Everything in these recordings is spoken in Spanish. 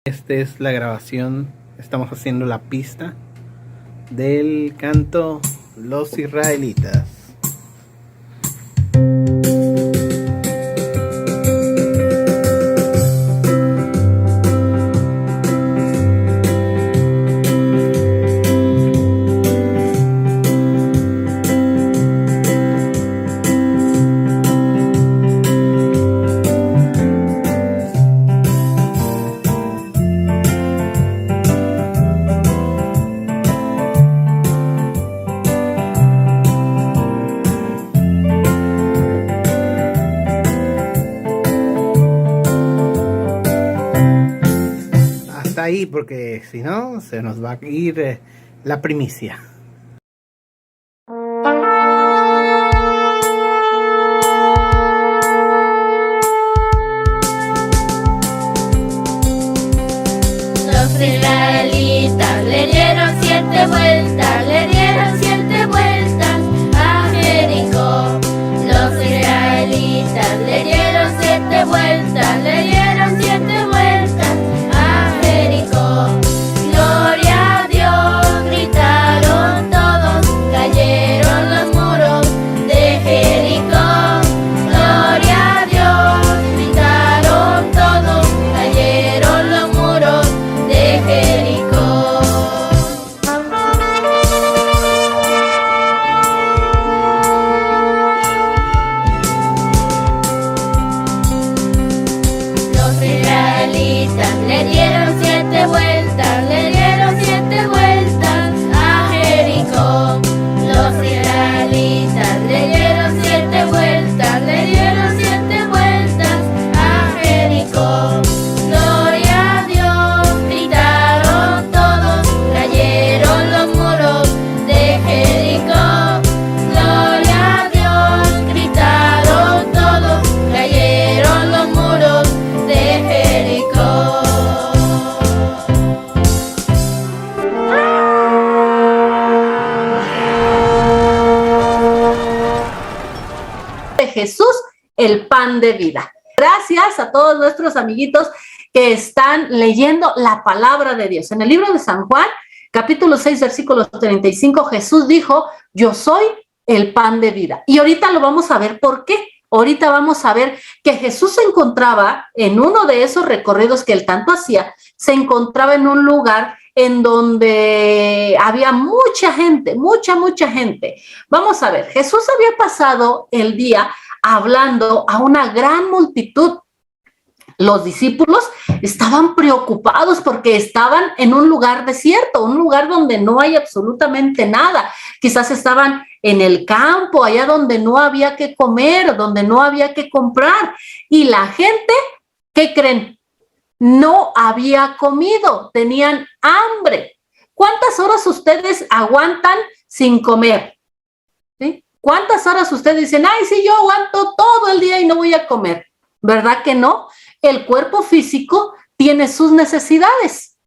Esta es la grabación, estamos haciendo la pista del canto Los Israelitas. Ahí, porque si no se nos va a ir la primicia. Los israelitas le dieron 7 vueltas, le dieron 7 vueltas a Jericó. Los israelitas le dieron 7 vueltas, le dieron 7 vueltas a Jericó. Gloria a Dios, gritaron todos, cayeron los muros de Jericó. Gloria a Dios, gritaron todos, cayeron los muros de Jericó. Los israelitas le dieron 7 vueltas, le dieron 7 vueltas a Jericó. Los israelitas le dieron 7 vueltas, le dieron 7 vueltas a Jericó. Gloria a Dios, gritaron todos, cayeron los muros de Jericó. Gloria a Dios, gritaron todos, cayeron los muros de Jericó. De Jesús, el pan de vida. Gracias a todos nuestros amiguitos que están leyendo la palabra de Dios. En el libro de San Juan, capítulo 6, versículo 35, Jesús dijo, yo soy el pan de vida. Y ahorita lo vamos a ver por qué. Ahorita vamos a ver que Jesús se encontraba en uno de esos recorridos que él tanto hacía, se encontraba en un lugar en donde había mucha gente, mucha gente. Vamos a ver, Jesús había pasado el día hablando a una gran multitud. Los discípulos estaban preocupados porque estaban en un lugar desierto, un lugar donde no hay absolutamente nada. Quizás estaban en el campo, allá donde no había que comer, donde no había que comprar. Y la gente, ¿qué creen? No había comido, tenían hambre. ¿Cuántas horas ustedes aguantan sin comer? ¿Sí? ¿Cuántas horas ustedes dicen, ay, sí, yo aguanto todo el día y no voy a comer? ¿Verdad que no? El cuerpo físico tiene sus necesidades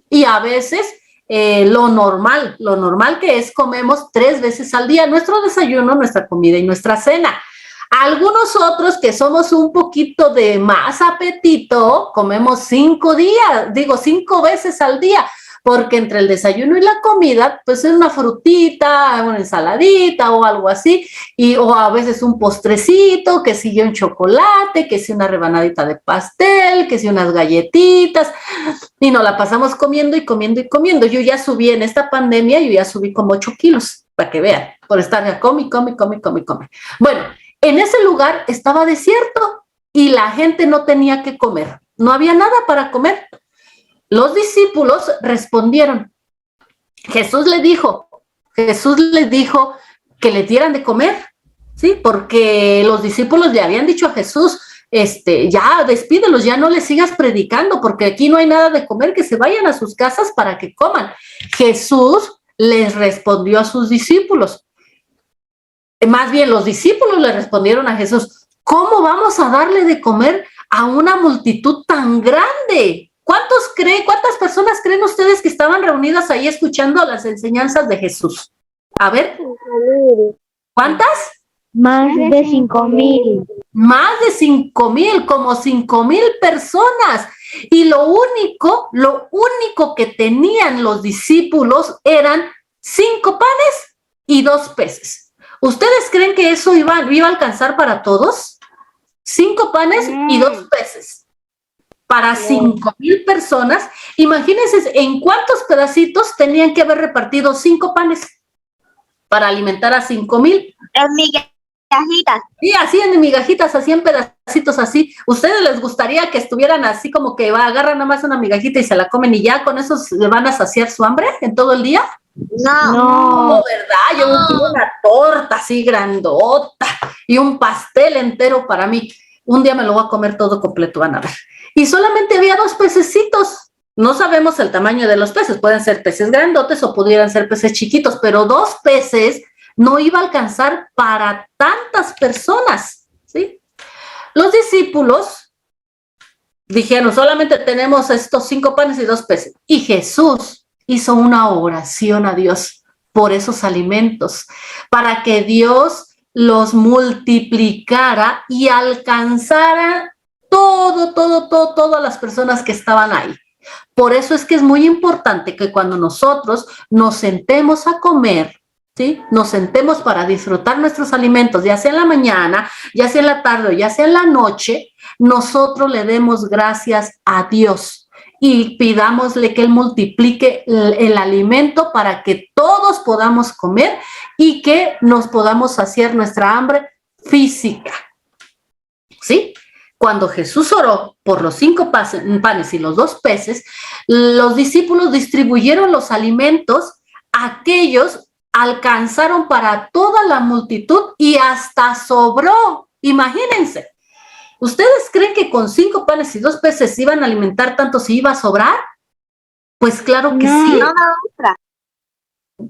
y a veces lo normal que es comemos 3 veces al día, nuestro desayuno, nuestra comida y nuestra cena. Algunos otros que somos un poquito de más apetito, comemos 5 veces al día, porque entre el desayuno y la comida, pues es una frutita, una ensaladita o algo así, o a veces un postrecito, que si un chocolate, que si una rebanadita de pastel, que si unas galletitas, y nos la pasamos comiendo y comiendo y comiendo. Yo ya subí en esta pandemia, yo ya subí como 8 kilos, para que vean, por estar come. Bueno, en ese lugar estaba desierto y la gente no tenía que comer, no había nada para comer. Los discípulos respondieron. Jesús les dijo que le dieran de comer, ¿sí? Porque los discípulos le habían dicho a Jesús, ya despídelos, ya no les sigas predicando, porque aquí no hay nada de comer, que se vayan a sus casas para que coman. Jesús les respondió a sus discípulos. Más bien, los discípulos le respondieron a Jesús, ¿cómo vamos a darle de comer a una multitud tan grande? ¿Cuántas personas creen ustedes que estaban reunidas ahí escuchando las enseñanzas de Jesús? A ver, ¿cuántas? Más de 5,000. Más de 5,000, como 5,000 personas. Y lo único que tenían los discípulos eran 5 panes y 2 peces. ¿Ustedes creen que eso iba a alcanzar para todos? 5 panes y 2 peces. Para 5,000 personas. Imagínense en cuántos pedacitos tenían que haber repartido 5 panes para alimentar a 5,000. En migajitas. Sí, así en migajitas, así en pedacitos así. ¿Ustedes les gustaría que estuvieran así como que agarran nada más una migajita y se la comen y ya con eso le van a saciar su hambre en todo el día? No, ¿verdad? Yo quiero una torta así grandota y un pastel entero para mí. Un día me lo voy a comer todo completo, van a ver. Y solamente había 2 pececitos. No sabemos el tamaño de los peces. Pueden ser peces grandotes o pudieran ser peces chiquitos, pero 2 peces no iba a alcanzar para tantas personas, ¿sí? Los discípulos dijeron, solamente tenemos estos 5 panes y 2 peces. Y Jesús hizo una oración a Dios por esos alimentos, para que Dios los multiplicara y alcanzara todas las personas que estaban ahí. Por eso es que es muy importante que cuando nosotros nos sentemos a comer, ¿sí? Nos sentemos para disfrutar nuestros alimentos, ya sea en la mañana, ya sea en la tarde o ya sea en la noche, nosotros le demos gracias a Dios y pidámosle que Él multiplique el alimento para que todos podamos comer y que nos podamos saciar nuestra hambre física, ¿sí? Cuando Jesús oró por los 5 panes y los 2 peces, los discípulos distribuyeron los alimentos, aquellos alcanzaron para toda la multitud y hasta sobró. Imagínense. ¿Ustedes creen que con 5 panes y 2 peces iban a alimentar tanto si iba a sobrar? Pues claro que sí.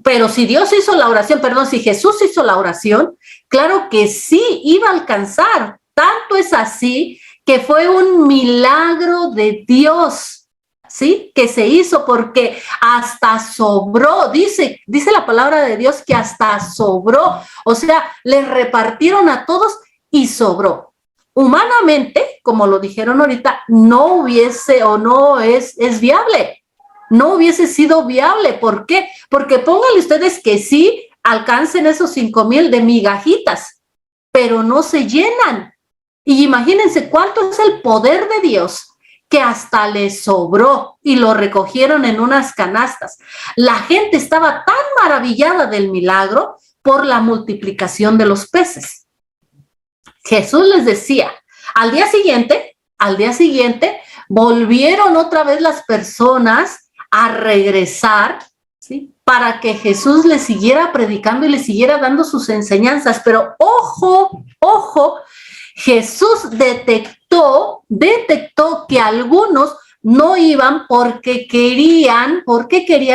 Pero si Dios hizo la oración, si Jesús hizo la oración, claro que sí iba a alcanzar. Tanto es así que fue un milagro de Dios, ¿sí? Que se hizo porque hasta sobró. Dice la palabra de Dios que hasta sobró. O sea, les repartieron a todos y sobró. Humanamente, como lo dijeron ahorita, no hubiese o no es viable. No hubiese sido viable. ¿Por qué? Porque pónganle ustedes que sí alcancen esos 5,000 de migajitas, pero no se llenan. Y imagínense cuánto es el poder de Dios, que hasta les sobró y lo recogieron en unas canastas. La gente estaba tan maravillada del milagro por la multiplicación de los peces. Jesús les decía, al día siguiente, volvieron otra vez las personas a regresar, ¿sí? Para que Jesús les siguiera predicando y les siguiera dando sus enseñanzas. Pero ojo, Jesús detectó que algunos no iban porque querían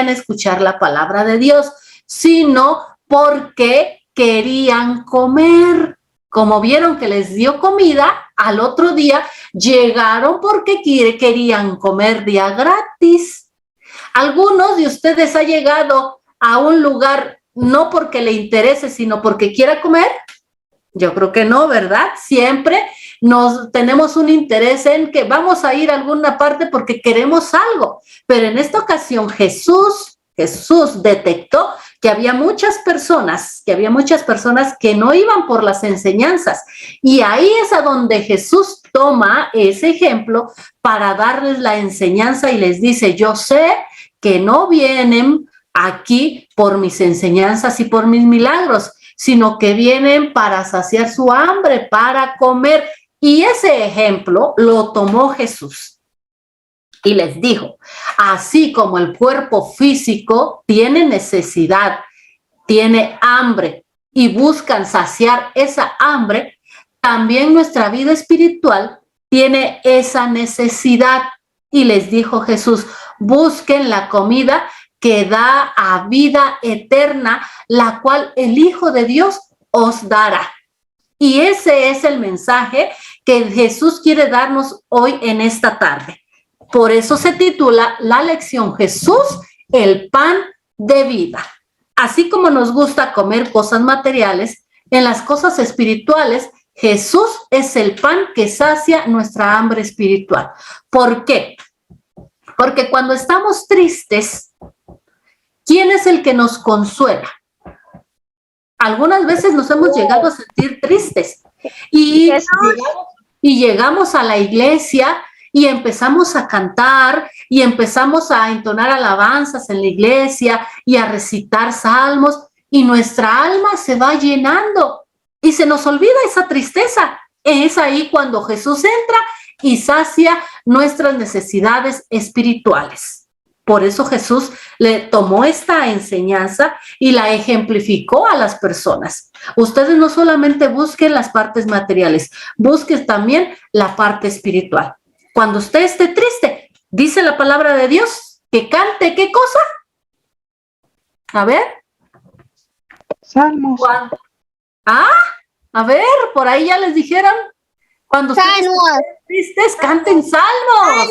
escuchar la palabra de Dios, sino porque querían comer. Como vieron que les dio comida, al otro día llegaron porque querían comer día gratis. ¿Algunos de ustedes ha llegado a un lugar no porque le interese, sino porque quiera comer? Yo creo que no, ¿verdad? Siempre tenemos un interés en que vamos a ir a alguna parte porque queremos algo. Pero en esta ocasión Jesús detectó que había muchas personas que no iban por las enseñanzas. Y ahí es a donde Jesús toma ese ejemplo para darles la enseñanza y les dice, yo sé que no vienen aquí por mis enseñanzas y por mis milagros, sino que vienen para saciar su hambre, para comer. Y ese ejemplo lo tomó Jesús y les dijo, así como el cuerpo físico tiene necesidad, tiene hambre y buscan saciar esa hambre, también nuestra vida espiritual tiene esa necesidad. Y les dijo Jesús, busquen la comida que da a vida eterna, la cual el Hijo de Dios os dará. Y ese es el mensaje que Jesús quiere darnos hoy en esta tarde. Por eso se titula la lección Jesús, el pan de vida. Así como nos gusta comer cosas materiales, en las cosas espirituales Jesús es el pan que sacia nuestra hambre espiritual. ¿Por qué? Porque cuando estamos tristes, ¿quién es el que nos consuela? Algunas veces nos hemos llegado a sentir tristes y llegamos a la iglesia y empezamos a cantar y empezamos a entonar alabanzas en la iglesia y a recitar salmos y nuestra alma se va llenando y se nos olvida esa tristeza. Es ahí cuando Jesús entra y sacia nuestras necesidades espirituales. Por eso Jesús le tomó esta enseñanza y la ejemplificó a las personas. Ustedes no solamente busquen las partes materiales, busquen también la parte espiritual. Cuando usted esté triste, dice la palabra de Dios, que cante, ¿qué cosa? A ver. Salmos. A ver, por ahí ya les dijeron. Cuando ustedes estén tristes, canten salmos.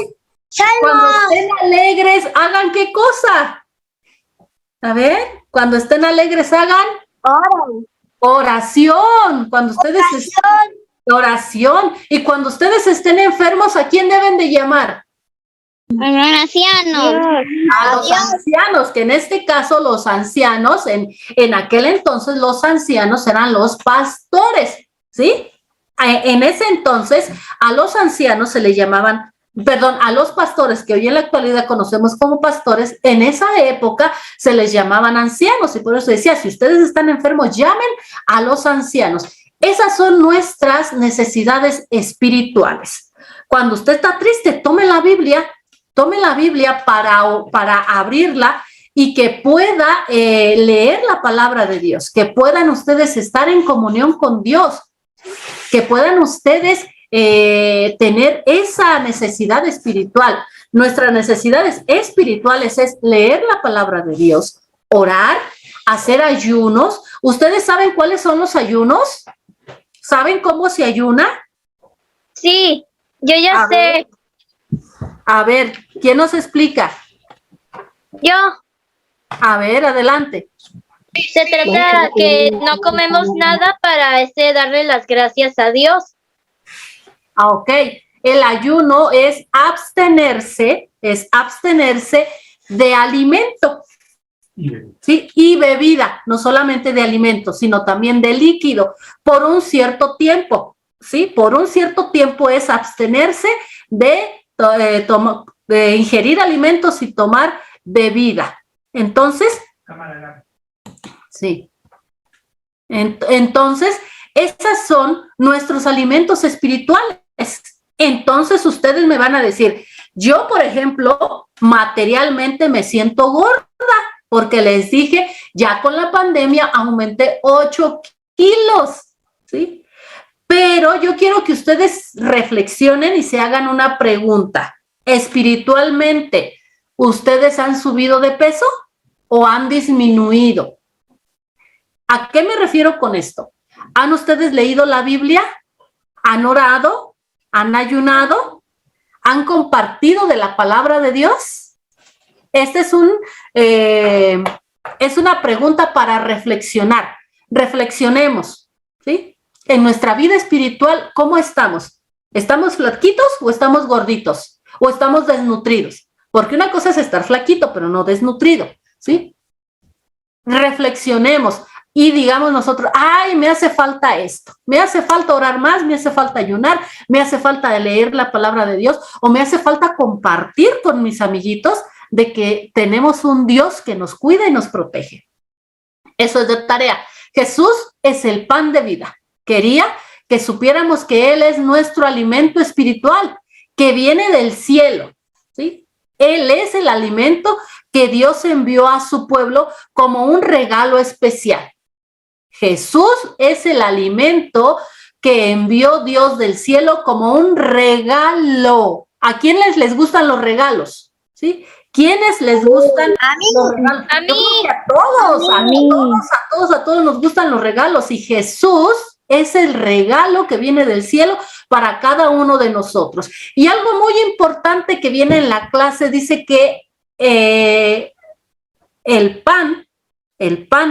Cuando estén alegres, ¿hagan qué cosa? A ver, cuando estén alegres, hagan oración. Cuando ustedes oración. Y cuando ustedes estén enfermos, ¿a quién deben de llamar? A los ancianos. A los ancianos, que en este caso los ancianos, en aquel entonces los ancianos eran los pastores, ¿sí? En ese entonces a los ancianos se les llamaban, a los pastores que hoy en la actualidad conocemos como pastores, en esa época se les llamaban ancianos y por eso decía, si ustedes están enfermos, llamen a los ancianos. Esas son nuestras necesidades espirituales. Cuando usted está triste, tome la Biblia para abrirla y que pueda leer la palabra de Dios, que puedan ustedes estar en comunión con Dios, que puedan ustedes tener esa necesidad espiritual. Nuestras necesidades espirituales es leer la palabra de Dios, orar, hacer ayunos. ¿Ustedes saben cuáles son los ayunos? ¿Saben cómo se ayuna? Sí, yo ya sé. A ver, ¿quién nos explica? Yo. A ver, adelante. Se trata que no comemos nada para darle las gracias a Dios. Ok. El ayuno es abstenerse de alimento. ¿Sí? Y bebida, no solamente de alimento, sino también de líquido, por un cierto tiempo. ¿Sí? Por un cierto tiempo es abstenerse de ingerir alimentos y tomar bebida. Entonces, sí. Entonces, esos son nuestros alimentos espirituales. Entonces, ustedes me van a decir, yo, por ejemplo, materialmente me siento gorda, porque les dije, ya con la pandemia aumenté 8 kilos, ¿sí? Pero yo quiero que ustedes reflexionen y se hagan una pregunta. Espiritualmente, ¿ustedes han subido de peso o han disminuido? ¿A qué me refiero con esto? ¿Han ustedes leído la Biblia? ¿Han orado? ¿Han ayunado? ¿Han compartido de la palabra de Dios? Este es una pregunta para reflexionar. Reflexionemos, ¿sí? En nuestra vida espiritual, ¿cómo estamos? ¿Estamos flaquitos o estamos gorditos? ¿O estamos desnutridos? Porque una cosa es estar flaquito, pero no desnutrido, ¿sí? Reflexionemos y digamos nosotros, ay, me hace falta esto, me hace falta orar más, me hace falta ayunar, me hace falta leer la palabra de Dios, o me hace falta compartir con mis amiguitos de que tenemos un Dios que nos cuida y nos protege. Eso es de tarea. Jesús es el pan de vida. Quería que supiéramos que Él es nuestro alimento espiritual, que viene del cielo, ¿sí? Él es el alimento que Dios envió a su pueblo como un regalo especial. Jesús es el alimento que envió Dios del cielo como un regalo. ¿A quiénes les gustan los regalos? ¿Sí? ¿Quiénes les gustan los regalos? A mí. Yo creo que a todos nos gustan los regalos y Jesús es el regalo que viene del cielo para cada uno de nosotros. Y algo muy importante que viene en la clase dice que el pan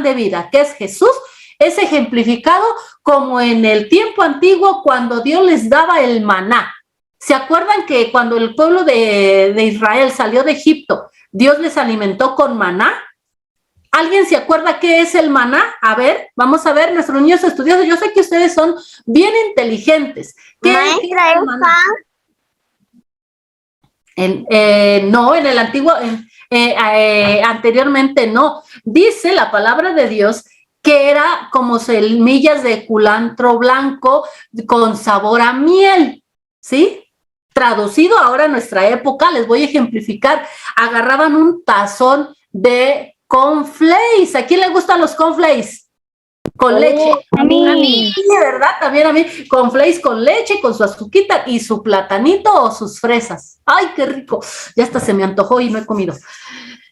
de vida, que es Jesús, es ejemplificado como en el tiempo antiguo cuando Dios les daba el maná. ¿Se acuerdan que cuando el pueblo de Israel salió de Egipto, Dios les alimentó con maná? ¿Alguien se acuerda qué es el maná? A ver, vamos a ver, nuestros niños estudiosos, yo sé que ustedes son bien inteligentes. ¿Qué Maestra, es el maná? No, en el antiguo, anteriormente no. Dice la palabra de Dios que era como semillas de culantro blanco con sabor a miel, ¿sí? Traducido ahora a nuestra época, les voy a ejemplificar. Agarraban un tazón de cornflakes. ¿A quién le gustan los cornflakes? Con leche. A mí. Sí, ¿verdad? También a mí. Cornflakes con leche, con su azuquita y su platanito o sus fresas. ¡Ay, qué rico! Ya hasta se me antojó y no he comido.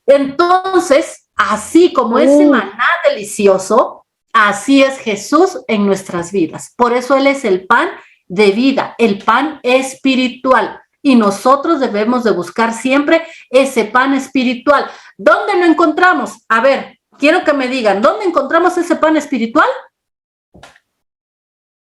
Entonces, así como ese maná delicioso, así es Jesús en nuestras vidas. Por eso Él es el pan de vida, el pan espiritual. Y nosotros debemos de buscar siempre ese pan espiritual. ¿Dónde lo encontramos? A ver, quiero que me digan, ¿dónde encontramos ese pan espiritual?